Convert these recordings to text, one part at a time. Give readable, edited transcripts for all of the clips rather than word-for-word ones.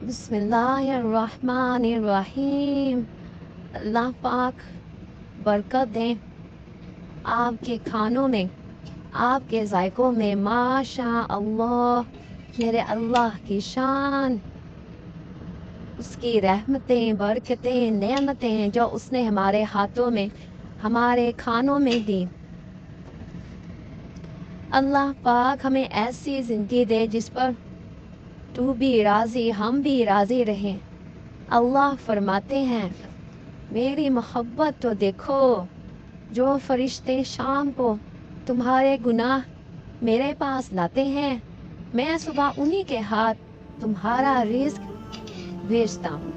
बिस्मिल्लाहिर्रहमानिर्रहीम। अल्लाह पाक बरकत दें आपके खानों में, आपके जायकों में। माशा अल्लाह, मेरे अल्लाह की शान, उसकी रहमतें, बरकतें, नेमतें जो उसने हमारे हाथों में, हमारे खानों में दी। अल्लाह पाक हमें ऐसी ज़िंदगी दे जिस पर तू भी राज़ी, हम भी राज़ी रहें। अल्लाह फरमाते हैं, मेरी मोहब्बत तो देखो, जो फरिश्ते शाम को तुम्हारे गुनाह मेरे पास लाते हैं, मैं सुबह उन्हीं के हाथ तुम्हारा रिज़्क भेजता हूँ।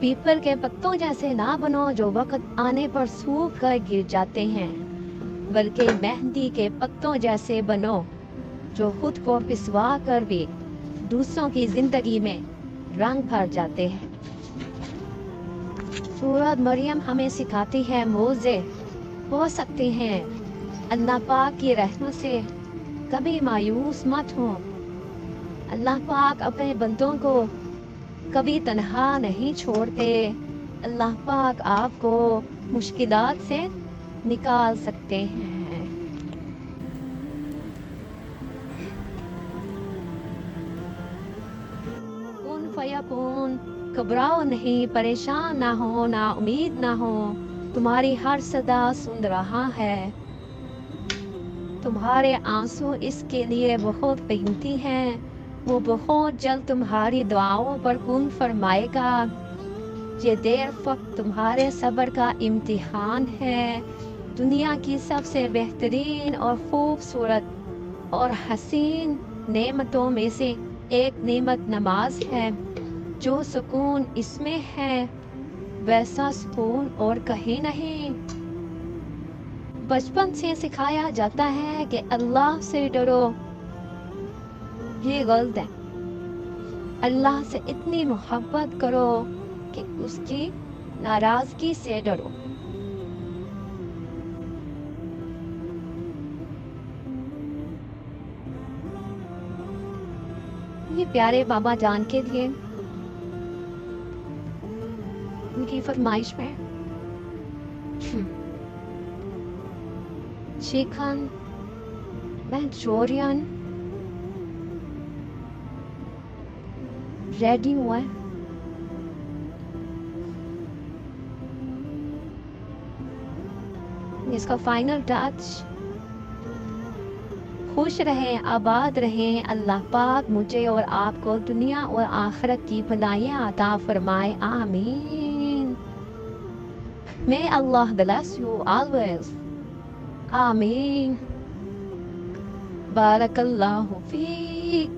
पीपल के पत्तों जैसे ना बनो जो वक्त आने पर सूख कर गिर जाते हैं, बल्कि मेहंदी के पत्तों जैसे बनो जो खुद को पिसवा कर भी दूसरों की जिंदगी में रंग भर जाते हैं। सूरत मरियम हमें सिखाती है मौजे हो सकते हैं। अल्लाह पाक की रहमत से कभी मायूस मत हो। अल्लाह पाक अपने बंदों को कभी तन्हा नहीं छोड़ते। अल्लाह पाक आपको मुश्किलात से निकाल सकते हैं। कुन फयकुन, घबराओ नहीं, परेशान ना हो, ना उम्मीद ना हो। तुम्हारी हर सदा सुन रहा है। तुम्हारे आंसू इसके लिए बहुत कीमती हैं। वो बहुत जल्द तुम्हारी दुआओं पर कुन फरमाएगा। ये देर फक्त तुम्हारे सब्र का इम्तिहान है। दुनिया की सबसे बेहतरीन और खूबसूरत और हसीन नेमतों में से एक नेमत नमाज है। जो सुकून इसमें है वैसा सुकून और कहीं नहीं। बचपन से सिखाया जाता है कि अल्लाह से डरो, ये गलत है। अल्लाह से इतनी मोहब्बत करो कि उसकी नाराजगी से डरो। ये प्यारे बाबा जान के लिए उनकी फरमाइश में चिकन मंचूरियन रेडी हुआ है। इसका फाइनल टच। खुश रहें, आबाद रहें। अल्लाह पाक मुझे और आपको दुनिया और आखिरत की भलाइयाँ अता फरमाए। आमीन। May Allah bless you always. Ameen. Barakallahu feek.